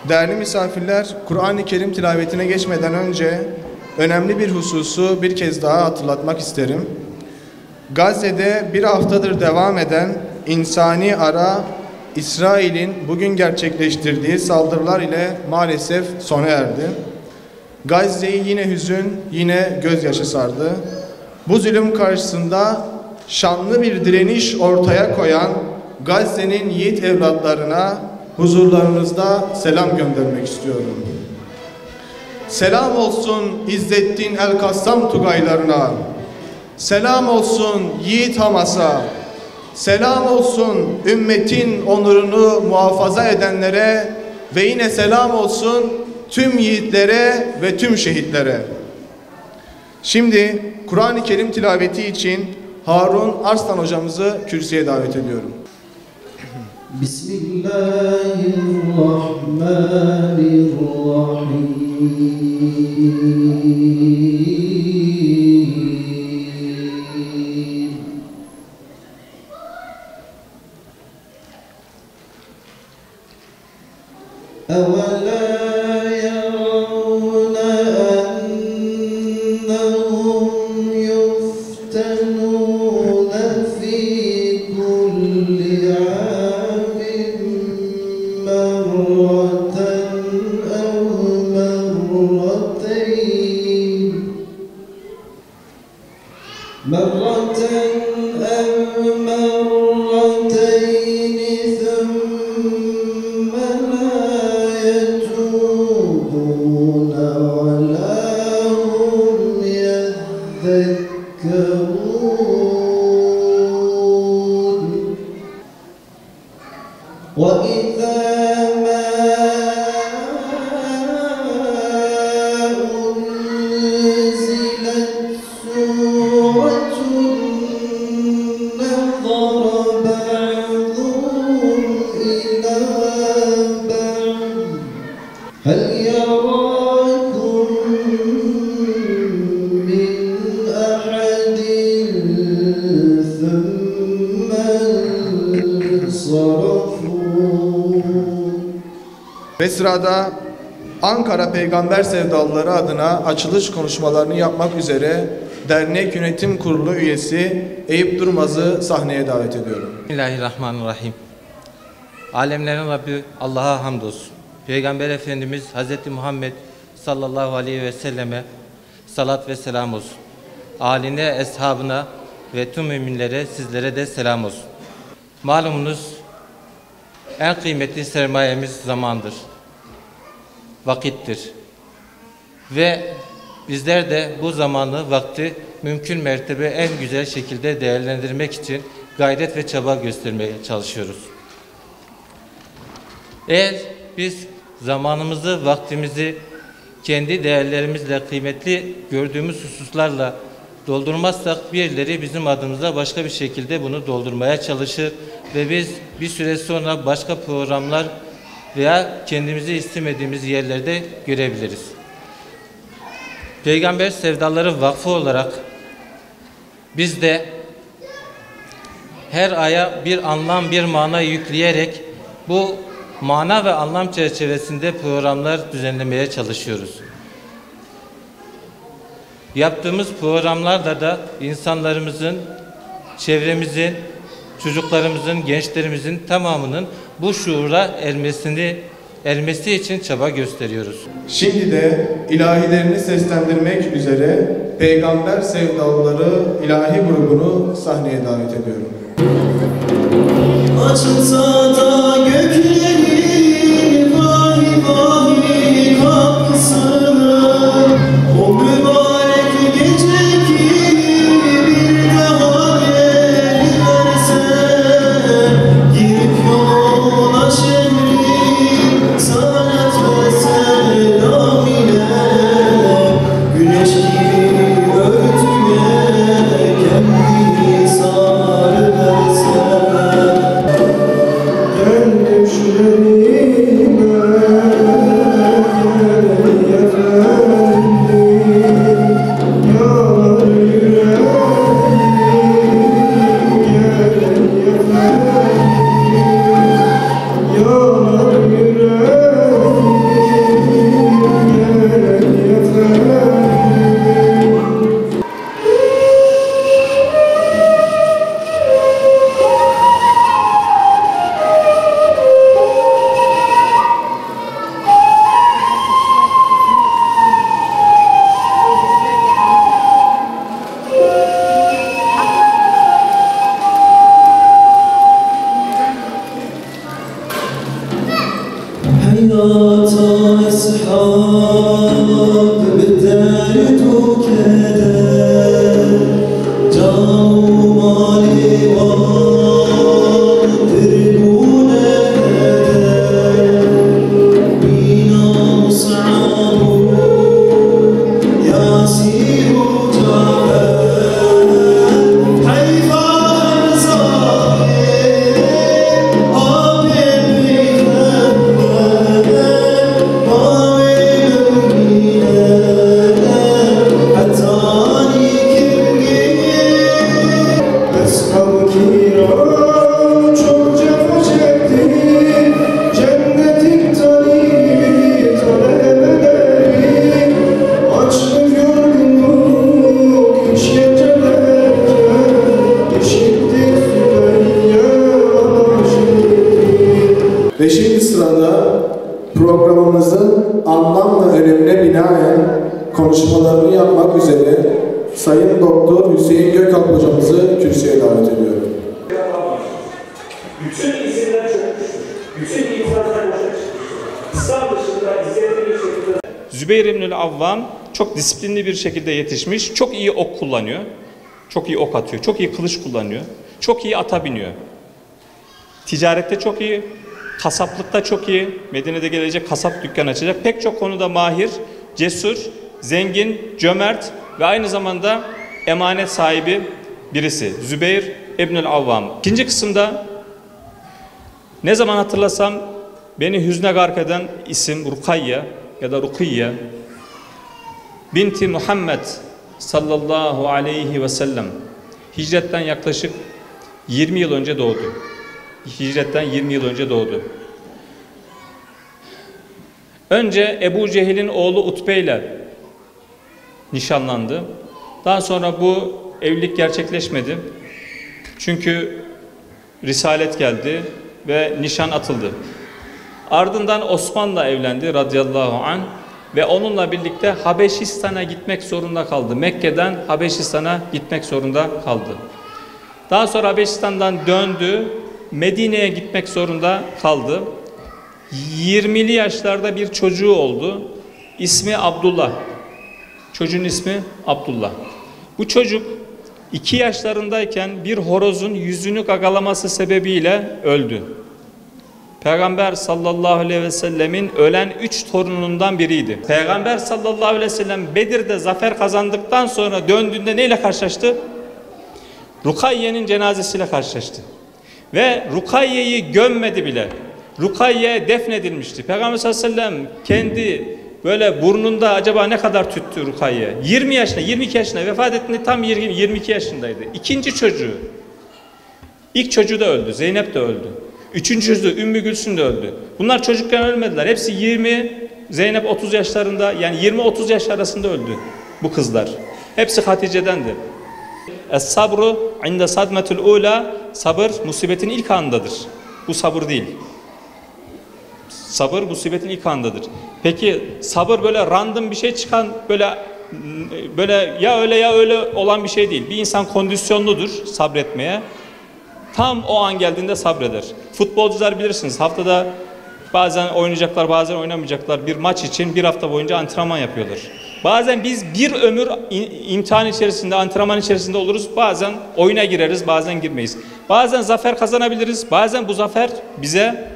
Değerli misafirler, Kur'an-ı Kerim tilavetine geçmeden önce önemli bir hususu bir kez daha hatırlatmak isterim. Gazze'de bir haftadır devam eden insani ara İsrail'in bugün gerçekleştirdiği saldırılar ile maalesef sona erdi. Gazze'yi yine hüzün, yine gözyaşı sardı. Bu zulüm karşısında şanlı bir direniş ortaya koyan Gazze'nin yiğit evlatlarına huzurlarınızda selam göndermek istiyorum. Selam olsun İzzettin El-Kassam Tugaylarına, selam olsun yiğit Hamas'a, selam olsun ümmetin onurunu muhafaza edenlere ve yine selam olsun tüm yiğitlere ve tüm şehitlere. Şimdi Kur'an-ı Kerim tilaveti için Harun Arslan hocamızı kürsüye davet ediyorum. Ve sırada Ankara Peygamber Sevdalıları adına açılış konuşmalarını yapmak üzere dernek yönetim kurulu üyesi Eyüp Durmaz'ı sahneye davet ediyorum. Bismillahirrahmanirrahim. Alemlerin Rabbi Allah'a hamdolsun. Peygamber Efendimiz Hz. Muhammed sallallahu aleyhi ve selleme salat ve selam olsun. Âline, eshabına ve tüm müminlere, sizlere de selam olsun. Malumunuz en kıymetli sermayemiz zamandır, vakittir. Ve bizler de bu zamanı, vakti mümkün mertebe en güzel şekilde değerlendirmek için gayret ve çaba göstermeye çalışıyoruz. Eğer biz zamanımızı, vaktimizi kendi değerlerimizle, kıymetli gördüğümüz hususlarla doldurmazsak birileri bizim adımıza başka bir şekilde bunu doldurmaya çalışır ve biz bir süre sonra başka programlar veya kendimizi istemediğimiz yerlerde görebiliriz. Peygamber Sevdaları Vakfı olarak biz de her aya bir anlam, bir mana yükleyerek bu mana ve anlam çerçevesinde programlar düzenlemeye çalışıyoruz. Yaptığımız programlarda da insanlarımızın, çevremizin, çocuklarımızın, gençlerimizin tamamının bu şuura ermesi için çaba gösteriyoruz. Şimdi de ilahilerini seslendirmek üzere Peygamber Sevdalıları ilahi grubunu sahneye davet ediyorum. Açılsa da göklerin vahiy vahiy kapısını, o mübarek gece ki bir daha gelirse, girip yola şemri salat ve selam ile, güneş gibi örtüye kendini sarıverse, döndüm şu hayata ishab bederd و keder can mali var dirbune bina mus'abu yasiru Beşinci sırada programımızın anlam ve önemine binaen konuşmalarını yapmak üzere Sayın Doktor Hüseyin Gökalp hocamızı kürsüye davet ediyorum. Bütün isimler çökmüştür. Bütün insanlar boşa çıkmıştır. İslam dışında izlediği bir şekilde. Zübeyir İbnül Avvam çok disiplinli bir şekilde yetişmiş. Çok iyi ok kullanıyor. Çok iyi ok atıyor. Çok iyi kılıç kullanıyor. Çok iyi ata biniyor. Ticarette çok iyi. Kasaplıkta çok iyi. Medine'de gelecek kasap dükkanı açacak. Pek çok konuda mahir, cesur, zengin, cömert ve aynı zamanda emanet sahibi birisi. Zübeyir İbnül Avvam. İkinci kısımda ne zaman hatırlasam beni hüzne gark eden isim Rukayye ya da Rukiyye binti Muhammed sallallahu aleyhi ve sellem hicretten yaklaşık 20 yıl önce doğdu. Hicretten 20 yıl önce doğdu. Önce Ebu Cehil'in oğlu Utbe ile nişanlandı. Daha sonra bu evlilik gerçekleşmedi. Çünkü risalet geldi ve nişan atıldı. Ardından Osman'la evlendi radıyallahu anh ve onunla birlikte Habeşistan'a gitmek zorunda kaldı. Mekke'den Habeşistan'a gitmek zorunda kaldı. Daha sonra Habeşistan'dan döndü. Medine'ye gitmek zorunda kaldı. 20'li yaşlarda bir çocuğu oldu. İsmi Abdullah. Çocuğun ismi Abdullah. Bu çocuk 2 yaşlarındayken bir horozun yüzünü gagalaması sebebiyle öldü. Peygamber sallallahu aleyhi ve sellemin ölen 3 torunundan biriydi. Peygamber sallallahu aleyhi ve sellem Bedir'de zafer kazandıktan sonra döndüğünde neyle karşılaştı? Rukayye'nin cenazesiyle karşılaştı. Ve Rukayye'yi gömmedi bile. Rukayye defnedilmişti. Peygamber sallallahu aleyhi ve sellem kendi böyle burnunda acaba ne kadar tüttü Rukayye? 20 yaşında, 22 yaşında vefat ettiğinde tam 22 yaşındaydı. İkinci çocuğu. İlk çocuğu da öldü. Zeynep de öldü. Üçüncü çocuğu Ümmü Gülsüm de öldü. Bunlar çocukken ölmediler. Hepsi 20, Zeynep 30 yaşlarında, yani 20-30 yaş arasında öldü bu kızlar. Hepsi Hatice'dendi. Es-sabru inde sadmetul ula, sabır musibetin ilk anındadır. Bu sabır değil. Sabır musibetin ilk anındadır. Peki sabır böyle random bir şey çıkan, böyle ya öyle ya öyle olan bir şey değil. Bir insan kondisyonludur sabretmeye. Tam o an geldiğinde sabreder. Futbolcular bilirsiniz, haftada bazen oynayacaklar, bazen oynamayacaklar. Bir maç için bir hafta boyunca antrenman yapıyorlar. Bazen biz bir ömür imtihan içerisinde, antrenman içerisinde oluruz. Bazen oyuna gireriz, bazen girmeyiz. Bazen zafer kazanabiliriz, bazen bu zafer bize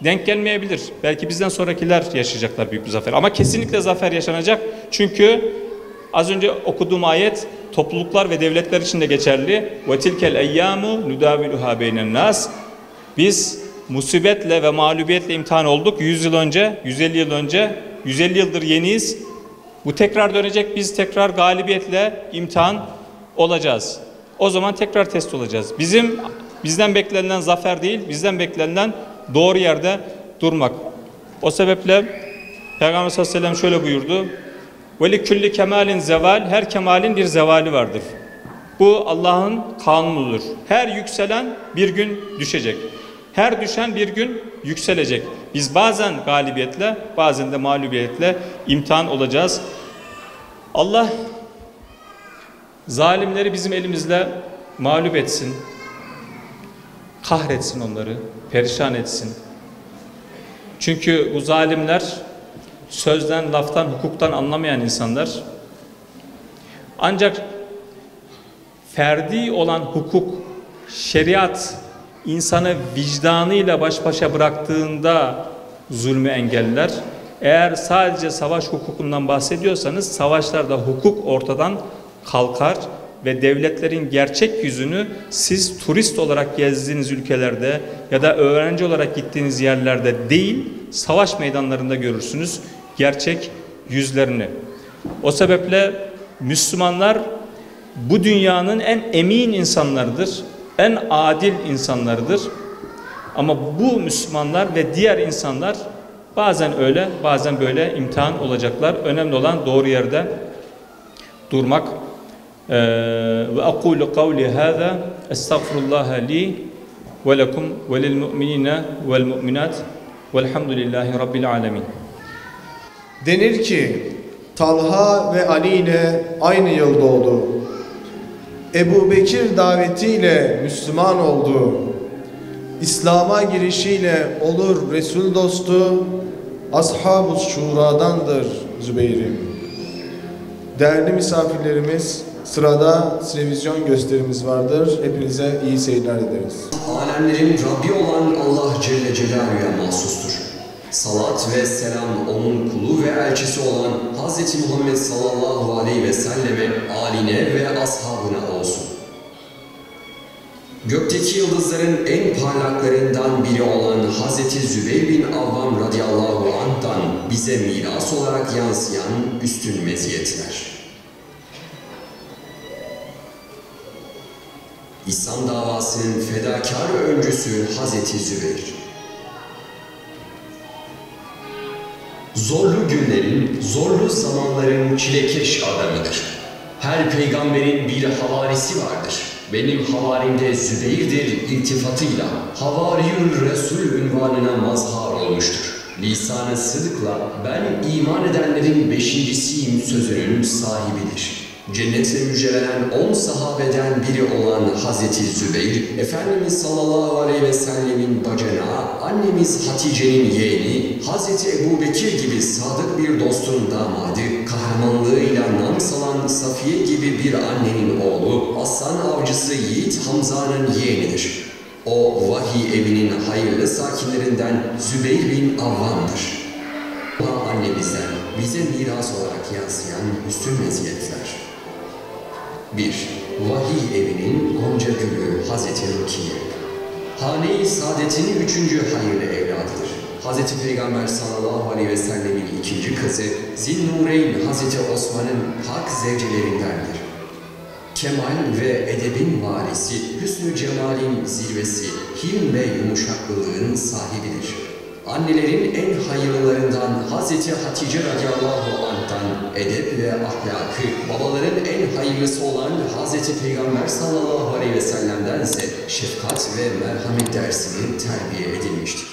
denk gelmeyebilir. Belki bizden sonrakiler yaşayacaklar büyük bir zafer. Ama kesinlikle zafer yaşanacak. Çünkü az önce okuduğum ayet topluluklar ve devletler için de geçerli. وَتِلْكَ الْاَيَّامُ نُدَاوِلُهَا بَيْنَ النَّاسِ. Biz musibetle ve mağlubiyetle imtihan olduk 100 yıl önce, 150 yıl önce. 150 yıldır yeniyiz. Bu tekrar dönecek, biz tekrar galibiyetle imtihan olacağız. O zaman tekrar test olacağız. Bizden beklenilen zafer değil, bizden beklenilen doğru yerde durmak. O sebeple Peygamber sallallahu aleyhi ve sellem şöyle buyurdu. وَلِكُلِّ kemalin zeval, her kemalin bir zevali vardır. Bu Allah'ın kanunudur. Her yükselen bir gün düşecek. Her düşen bir gün yükselecek. Biz bazen galibiyetle, bazen de mağlubiyetle imtihan olacağız. Allah zalimleri bizim elimizle mağlup etsin. Kahretsin onları, perişan etsin. Çünkü bu zalimler sözden, laftan, hukuktan anlamayan insanlar. Ancak ferdi olan hukuk, şeriat insanı vicdanıyla baş başa bıraktığında zulmü engeller. Eğer sadece savaş hukukundan bahsediyorsanız savaşlarda hukuk ortadan kalkar ve devletlerin gerçek yüzünü siz turist olarak gezdiğiniz ülkelerde ya da öğrenci olarak gittiğiniz yerlerde değil, savaş meydanlarında görürsünüz gerçek yüzlerini. O sebeple Müslümanlar bu dünyanın en emin insanlarıdır, en adil insanlarıdır. Ama bu Müslümanlar ve diğer insanlar bazen öyle, bazen böyle imtihan olacaklar. Önemli olan doğru yerde durmak. Ve aqulu kavli hâzâ estağfirullah li ve lekum ve lil mu'minîne vel mu'minat velhamdülillahi rabbil âlemin. Denir ki Talha ve Ali ile aynı yıl doğdu. Ebu Bekir davetiyle Müslüman oldu. İslam'a girişiyle olur Resul dostu, Ashab-ı Şura'dandır Zübeyir'im. Değerli misafirlerimiz, sırada televizyon gösterimiz vardır. Hepinize iyi seyirler dileriz. Alemlerin Rabbi olan Allah Celle Celaluhu'ya mahsustur. Salat ve selam onun kulu ve elçisi olan Hz. Muhammed sallallahu aleyhi ve selleme, aline ve ashabına olsun. Gökteki yıldızların en parlaklarından biri olan Hz. Zübeyir bin Avvam radıyallahu anh'tan bize miras olarak yansıyan üstün meziyetler. İslam davasının fedakar öncüsü Hz. Zübeyir. Zorlu günlerin, zorlu zamanların çilekeş adamıdır. Her peygamberin bir havarisi vardır. Benim havarimde Zübeyir'dir iltifatıyla Havariyül Resul ünvanına mazhar olmuştur. Lisan-ı sıdıkla ben iman edenlerin beşincisiyim sözünün sahibidir. Cennetle müjdelenen 10 sahabeden biri olan Hazreti Zübeyir, Efendimiz sallallahu aleyhi ve sellemin bacanağı, annemiz Hatice'nin yeğeni, Hazreti Ebu Bekir gibi sadık bir dostun damadı, kahramanlığıyla nam salan Safiye gibi bir annenin oğlu, aslan avcısı Yiğit Hamza'nın yeğenidir. O vahiy evinin hayırlı sakinlerinden Zübeyir bin Avvam'dır. Annemizden bize miras olarak yansıyan üstün meziyetler. 1. Vahiy evinin Gonca Gülü Hazreti Rukiye. Hane-i Saadet'in 3. hayırlı evladıdır. Hazreti Peygamber sallallahu aleyhi ve sellemin 2. kızı Zinnureyn Hazreti Osman'ın hak zevcelerindendir. Kemal ve edebin varisi, hüsnü cemalin zirvesi, hilm ve yumuşaklılığın sahibidir. Annelerin en hayırlılarından Hazreti Hatice radıyallahu anh'tan edep ve ahlakı, babaların en hayırlısı olan Hazreti Peygamber sallallahu aleyhi ve sellem'den ise şefkat ve merhamet dersini terbiye edilmiştir.